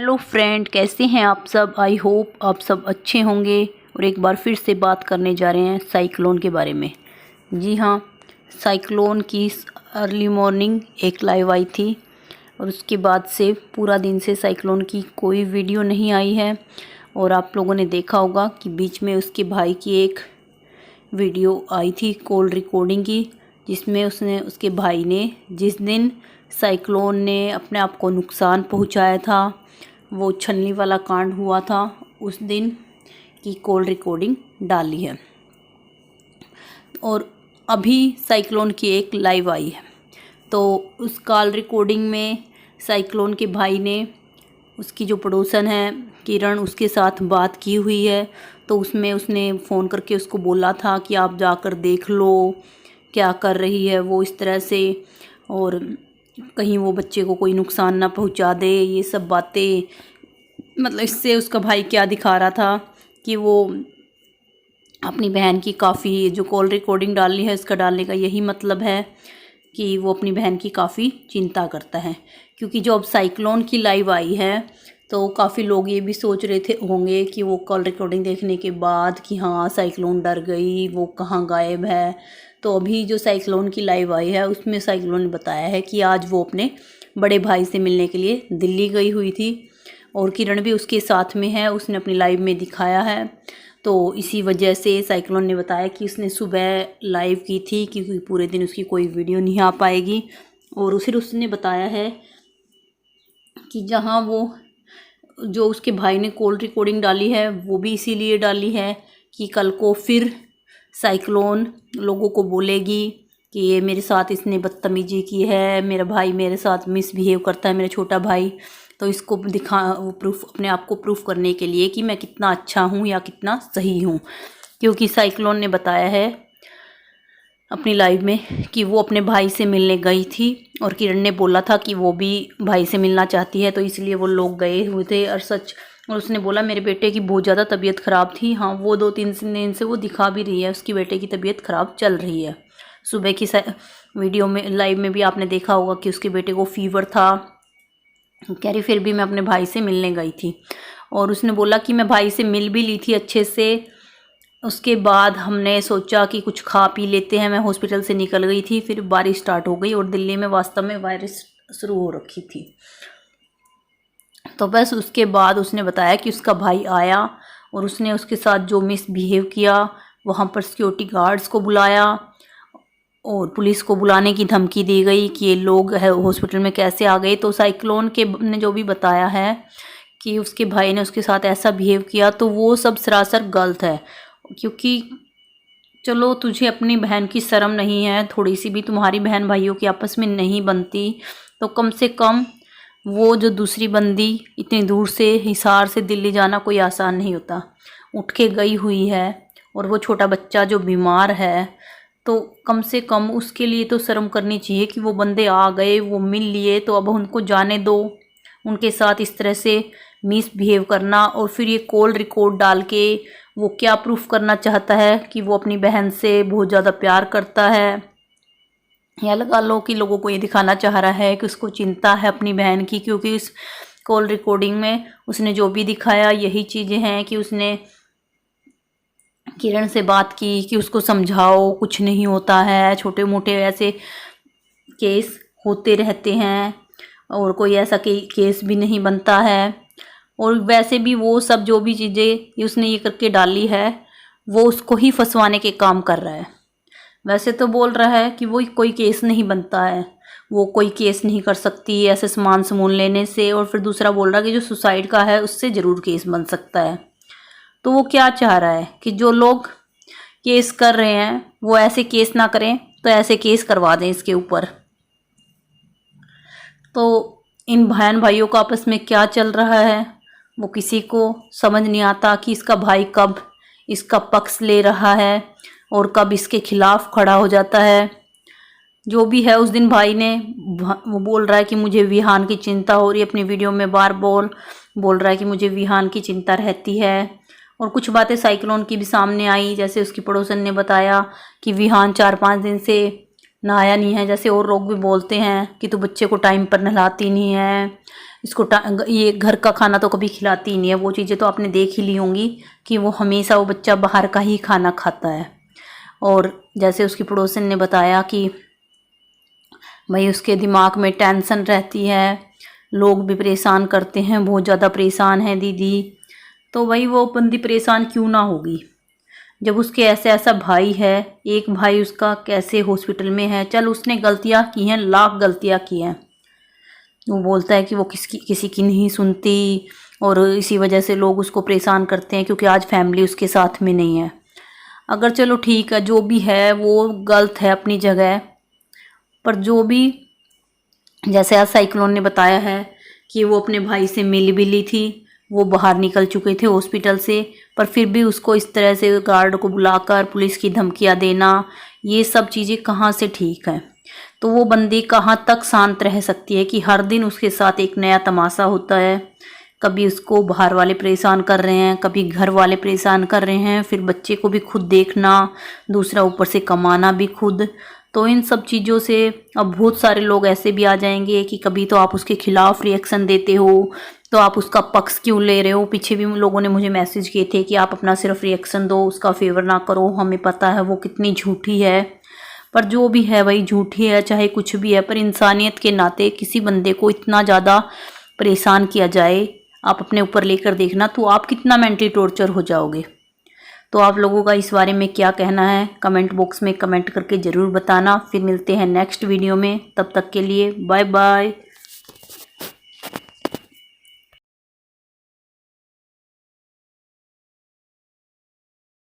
Hello friend, कैसे हैं आप सब। आई होप आप सब अच्छे होंगे। और एक बार फिर से बात करने जा रहे हैं साइक्लोन के बारे में। जी हाँ, साइक्लोन की अर्ली मॉर्निंग एक लाइव आई थी और उसके बाद से पूरा दिन से साइक्लोन की कोई वीडियो नहीं आई है। और आप लोगों ने देखा होगा कि बीच में उसके भाई की एक वीडियो आई थी कॉल रिकॉर्डिंग की, जिसमें उसके भाई ने जिस दिन साइक्लोन ने अपने आप को नुकसान पहुंचाया था, वो छलनी वाला कांड हुआ था, उस दिन की कॉल रिकॉर्डिंग डाली है। और अभी साइक्लोन की एक लाइव आई है, तो उस कॉल रिकॉर्डिंग में साइक्लोन के भाई ने उसकी जो पड़ोसन है किरण, उसके साथ बात की हुई है। तो उसमें उसने फ़ोन करके उसको बोला था कि आप जाकर देख लो क्या कर रही है वो इस तरह से, और कहीं वो बच्चे को कोई नुकसान ना पहुंचा दे। ये सब बातें, मतलब इससे उसका भाई क्या दिखा रहा था कि वो अपनी बहन की काफ़ी, जो कॉल रिकॉर्डिंग डाली है उसका डालने का यही मतलब है कि वो अपनी बहन की काफ़ी चिंता करता है। क्योंकि जो अब साइक्लोन की लाइव आई है तो काफ़ी लोग ये भी सोच रहे थे होंगे कि वो कॉल रिकॉर्डिंग देखने के बाद कि हाँ साइक्लोन डर गई, वो कहाँ गायब है। तो अभी जो साइक्लोन की लाइव आई है उसमें साइक्लोन ने बताया है कि आज वो अपने बड़े भाई से मिलने के लिए दिल्ली गई हुई थी और किरण भी उसके साथ में है, उसने अपनी लाइव में दिखाया है। तो इसी वजह से साइक्लोन ने बताया कि उसने सुबह लाइव की थी क्योंकि पूरे दिन उसकी कोई वीडियो नहीं आ पाएगी। और फिर उसने बताया है कि जहाँ वो जो उसके भाई ने कॉल रिकॉर्डिंग डाली है वो भी इसीलिए डाली है कि कल को फिर साइक्लोन लोगों को बोलेगी कि ये मेरे साथ इसने बदतमीजी की है, मेरा भाई मेरे साथ मिसबिहेव करता है, मेरा छोटा भाई। तो इसको वो प्रूफ, अपने आप को प्रूफ करने के लिए कि मैं कितना अच्छा हूँ या कितना सही हूँ। क्योंकि साइक्लोन ने बताया है अपनी लाइव में कि वो अपने भाई से मिलने गई थी और किरण ने बोला था कि वो भी भाई से मिलना चाहती है, तो इसलिए वो लोग गए हुए थे। और सच, और उसने बोला मेरे बेटे की बहुत ज़्यादा तबीयत ख़राब थी। हाँ, वो 2-3 दिन से वो दिखा भी रही है, उसकी बेटे की तबीयत ख़राब चल रही है। सुबह की वीडियो में, लाइव में भी आपने देखा होगा कि उसके बेटे को फीवर था, कह रही फिर भी मैं अपने भाई से मिलने गई थी। और उसने बोला कि मैं भाई से मिल भी ली थी अच्छे से, उसके बाद हमने सोचा कि कुछ खा पी लेते हैं, मैं हॉस्पिटल से निकल गई थी, फिर बारिश स्टार्ट हो गई और दिल्ली में वास्तव में वायरस शुरू हो रखी थी। तो बस उसके बाद उसने बताया कि उसका भाई आया और उसने उसके साथ जो मिसबिहेव किया, वहाँ पर सिक्योरिटी गार्ड्स को बुलाया और पुलिस को बुलाने की धमकी दी गई कि ये लोग है हॉस्पिटल में कैसे आ गए। तो साइक्लोन के ने जो भी बताया है कि उसके भाई ने उसके साथ ऐसा बिहेव किया, तो वो सब सरासर गलत है। क्योंकि चलो, तुझे अपनी बहन की शर्म नहीं है, थोड़ी सी भी तुम्हारी बहन भाइयों की आपस में नहीं बनती, तो कम से कम वो जो दूसरी बंदी इतनी दूर से हिसार से दिल्ली जाना कोई आसान नहीं होता, उठ के गई हुई है। और वो छोटा बच्चा जो बीमार है, तो कम से कम उसके लिए तो शर्म करनी चाहिए कि वो बंदे आ गए, वो मिल लिए, तो अब उनको जाने दो। उनके साथ इस तरह से मिसबिहेव करना और फिर ये कॉल रिकॉर्ड डाल के वो क्या प्रूफ करना चाहता है कि वो अपनी बहन से बहुत ज़्यादा प्यार करता है, या लगा लो कि लोगों को ये दिखाना चाह रहा है कि उसको चिंता है अपनी बहन की। क्योंकि इस कॉल रिकॉर्डिंग में उसने जो भी दिखाया यही चीज़ें हैं कि उसने किरण से बात की कि उसको समझाओ कुछ नहीं होता है, छोटे मोटे ऐसे केस होते रहते हैं और कोई ऐसा केस भी नहीं बनता है। और वैसे भी वो सब जो भी चीज़ें उसने ये करके डाली है वो उसको ही फंसवाने के काम कर रहा है। वैसे तो बोल रहा है कि वो कोई केस नहीं बनता है, वो कोई केस नहीं कर सकती ऐसे सामान समून लेने से, और फिर दूसरा बोल रहा है कि जो सुसाइड का है उससे ज़रूर केस बन सकता है। तो वो क्या चाह रहा है कि जो लोग केस कर रहे हैं वो ऐसे केस ना करें, तो ऐसे केस करवा दें इसके ऊपर। तो इन बहन भाइयों का आपस में क्या चल रहा है वो किसी को समझ नहीं आता कि इसका भाई कब इसका पक्ष ले रहा है और कब इसके खिलाफ खड़ा हो जाता है। जो भी है, उस दिन भाई ने वो बोल रहा है कि मुझे विहान की चिंता हो रही है, अपनी वीडियो में बार बोल रहा है कि मुझे विहान की चिंता रहती है। और कुछ बातें साइक्लोन की भी सामने आई, जैसे उसकी पड़ोसन ने बताया कि विहान 4-5 दिन से नहाया नहीं है, जैसे और लोग भी बोलते हैं कि तू बच्चे को टाइम पर नहलाती नहीं है, इसको ये घर का खाना तो कभी खिलाती ही नहीं है। वो चीज़ें तो आपने देख ही ली होंगी कि वो हमेशा वो बच्चा बाहर का ही खाना खाता है। और जैसे उसकी पड़ोसन ने बताया कि भाई उसके दिमाग में टेंशन रहती है, लोग भी परेशान करते हैं, बहुत ज़्यादा परेशान है दीदी। तो भाई वो बंदी परेशान क्यों ना होगी जब उसके ऐसा भाई है। एक भाई उसका कैसे हॉस्पिटल में है, चल उसने गलतियां की हैं, लाख गलतियां की हैं। वो बोलता है कि वो किसी की नहीं सुनती और इसी वजह से लोग उसको परेशान करते हैं क्योंकि आज फैमिली उसके साथ में नहीं है। अगर चलो ठीक है, जो भी है वो गलत है अपनी जगह, पर जो भी जैसे आज साइक्लोन ने बताया है कि वो अपने भाई से मिल भी ली थी, वो बाहर निकल चुके थे हॉस्पिटल से, पर फिर भी उसको इस तरह से गार्ड को बुलाकर पुलिस की धमकियां देना, ये सब चीज़ें कहाँ से ठीक है। तो वो बंदी कहाँ तक शांत रह सकती है कि हर दिन उसके साथ एक नया तमाशा होता है। कभी उसको बाहर वाले परेशान कर रहे हैं, कभी घर वाले परेशान कर रहे हैं, फिर बच्चे को भी खुद देखना, दूसरा ऊपर से कमाना भी खुद। तो इन सब चीज़ों से अब बहुत सारे लोग ऐसे भी आ जाएंगे कि कभी तो आप उसके खिलाफ रिएक्शन देते हो, तो आप उसका पक्ष क्यों ले रहे हो। पीछे भी लोगों ने मुझे मैसेज किए थे कि आप अपना सिर्फ रिएक्शन दो, उसका फेवर ना करो, हमें पता है वो कितनी झूठी है। पर जो भी है वही झूठी है, चाहे कुछ भी है, पर इंसानियत के नाते किसी बंदे को इतना ज़्यादा परेशान किया जाए, आप अपने ऊपर लेकर देखना तो आप कितना मेंटली टॉर्चर हो जाओगे। तो आप लोगों का इस बारे में क्या कहना है, कमेंट बॉक्स में कमेंट करके ज़रूर बताना। फिर मिलते हैं नेक्स्ट वीडियो में, तब तक के लिए बाय बाय।